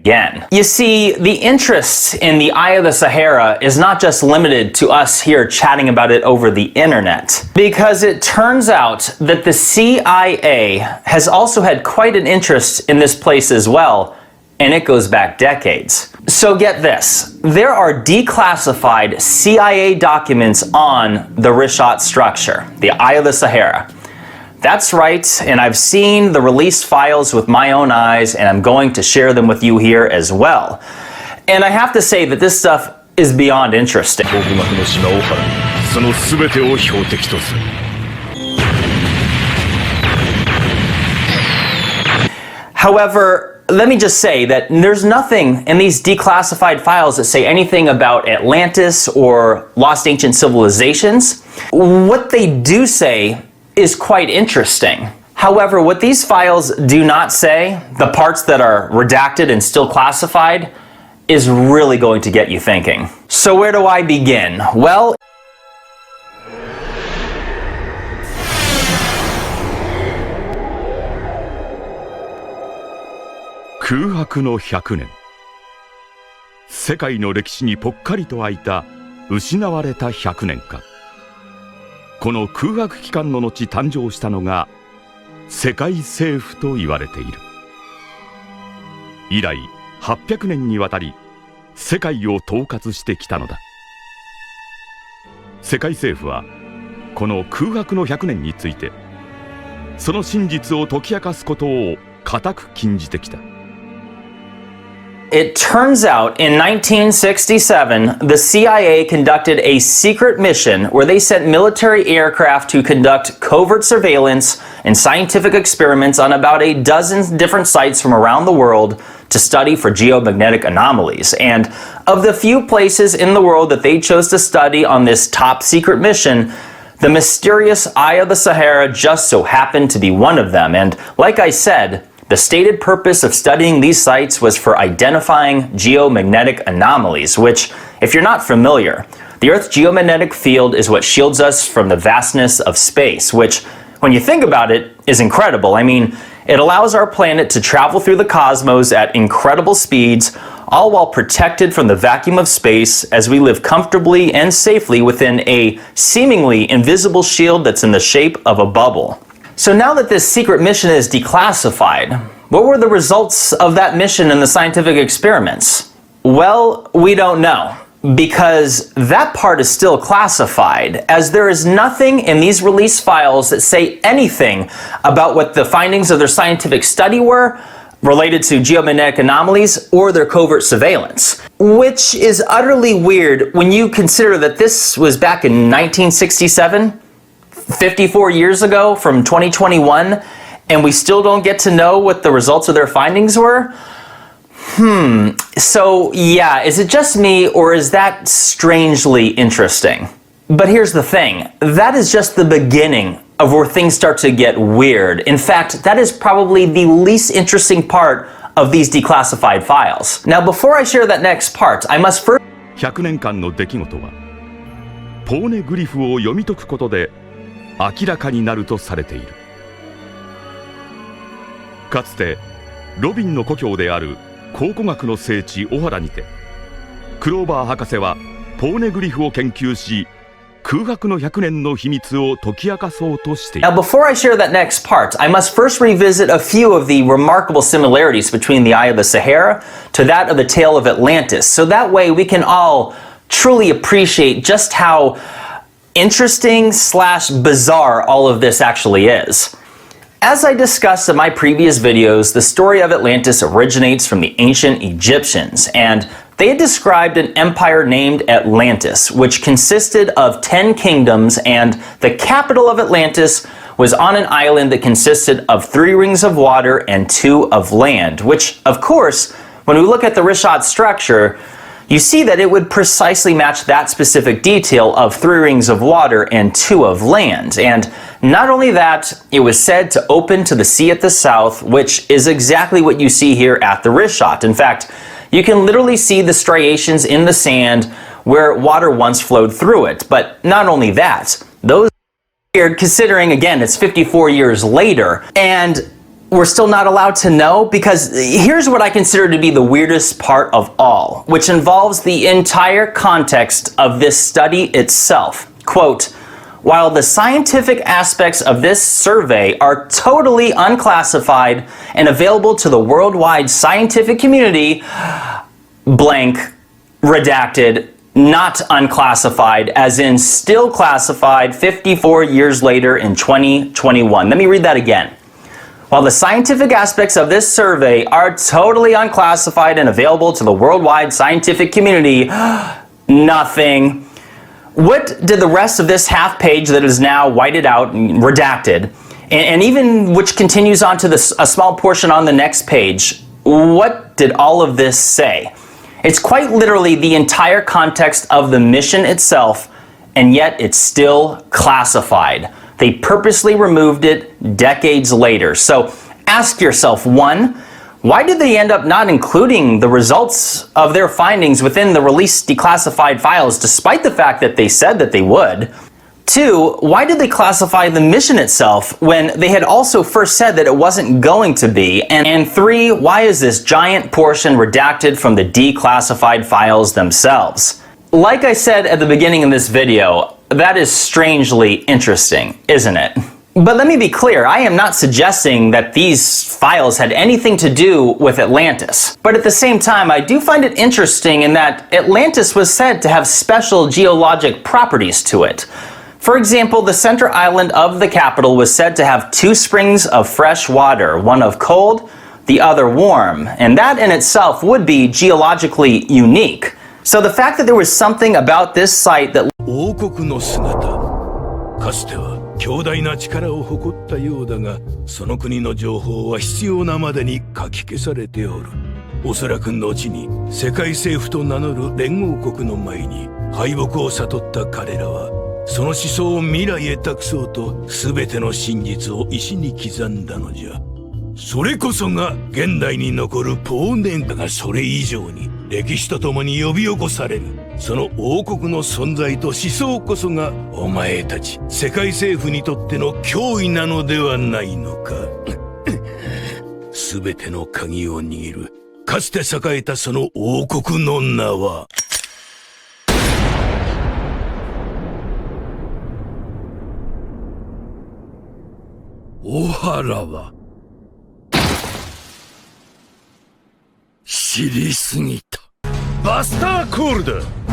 Again. You see, the interest in the Eye of the Sahara is not just limited to us here chatting about it over the internet, because it turns out that the CIA has also had quite an interest in this place as well, and it goes back decades. So get this, there are declassified CIA documents on the Rishat structure, the Eye of the Sahara. That's right, and I've seen the released files with my own eyes, and I'm going to share them with you here as well. And I have to say that this stuff is beyond interesting. However, let me just say that there's nothing in these declassified files that say anything about Atlantis or lost ancient civilizations. What they do say is quite interesting. However, what these files do not say, the parts that are redacted and still classified, is really going to get you thinking. So where do I begin? Well,空白の100年。世界の歴史にぽっかりと空いた失われた100年か。この空白期間の後誕生したのが世界政府と言われている。以来800年にわたり世界を統括してきたのだ。世界政府はこの空白の100年についてその真実を解き明かすことを固く禁じてきた。It turns out in 1967, the CIA conducted a secret mission where they sent military aircraft to conduct covert surveillance and scientific experiments on about a dozen different sites from around the world to study for geomagnetic anomalies. And of the few places in the world that they chose to study on this top secret mission, the mysterious Eye of the Sahara just so happened to be one of them. And like I said, the stated purpose of studying these sites was for identifying geomagnetic anomalies, which, if you're not familiar, the Earth's geomagnetic field is what shields us from the vastness of space, which, when you think about it, is incredible. I mean, it allows our planet to travel through the cosmos at incredible speeds, all while protected from the vacuum of space as we live comfortably and safely within a seemingly invisible shield that's in the shape of a bubble. So now that this secret mission is declassified, what were the results of that mission and the scientific experiments? Well, we don't know, because that part is still classified, as there is nothing in these release files that say anything about what the findings of their scientific study were related to geomagnetic anomalies or their covert surveillance. Which is utterly weird when you consider that this was back in 1967, 54 years ago from 2021, and we still don't get to know what the results of their findings were? So yeah, is it just me, or is that strangely interesting? But here's the thing, that is just the beginning of where things start to get weird. In fact, that is probably the least interesting part of these declassified files. Now, before I share that next part, I must first... 100年間の出来事はポーネグリフを読み解くことで明らかになるとされている。かつてロビンの故郷である考古学の聖地オハラにてクローバー博士はポーネグリフを研究し空白の100年の秘密を解き明かそうとしている。Now, before I share that next part, I must first revisit a few of the remarkable similarities between the Eye of the Sahara to that of the tale of Atlantis, so that way we can all truly appreciate just how interesting / bizarre all of this actually is. As I discussed in my previous videos, the story of Atlantis originates from the ancient Egyptians, and they had described an empire named Atlantis, which consisted of 10 kingdoms, and the capital of Atlantis was on an island that consisted of 3 rings of water and 2 of land, which, of course, when we look at the Rishat structure, you see that it would precisely match that specific detail of 3 rings of water and 2 of land. And not only that, it was said to open to the sea at the south, which is exactly what you see here at the Rishat. In fact, you can literally see the striations in the sand where water once flowed through it. But not only that, those are weird considering, again, it's 54 years later. And we're still not allowed to know? Because here's what I consider to be the weirdest part of all, which involves the entire context of this study itself. Quote, while the scientific aspects of this survey are totally unclassified and available to the worldwide scientific community, blank, redacted, not unclassified, as in still classified 54 years later in 2021. Let me read that again. While the scientific aspects of this survey are totally unclassified and available to the worldwide scientific community, nothing. What did the rest of this half page that is now whited out and redacted, and even which continues on to a small portion on the next page, what did all of this say? It's quite literally the entire context of the mission itself, and yet it's still classified. They purposely removed it decades later. So ask yourself, one, why did they end up not including the results of their findings within the released declassified files, despite the fact that they said that they would? Two, why did they classify the mission itself when they had also first said that it wasn't going to be? And three, why is this giant portion redacted from the declassified files themselves? Like I said at the beginning of this video, that is strangely interesting, isn't it? But let me be clear, I am not suggesting that these files had anything to do with Atlantis. But at the same time, I do find it interesting in that Atlantis was said to have special geologic properties to it. For example, the center island of the capital was said to have two springs of fresh water, one of cold, the other warm, and that in itself would be geologically unique. So the fact that there was something about this site that 王国の姿、かつては強大な力を誇ったようだが、その国の情報は必要なまでに書き消されておる。おそらく後に世界政府と名乗る連合国の前に敗北を悟った彼らは、その思想を未来へ託そうと全ての真実を石に刻んだのじゃ。それこそが現代に残るポーネンだが、それ以上に歴史とともに呼び起こされるその王国の存在と思想こそがお前たち世界政府にとっての脅威なのではないのか。全ての鍵を握るかつて栄えたその王国の名はお原は知りすぎた。バスターコールだ。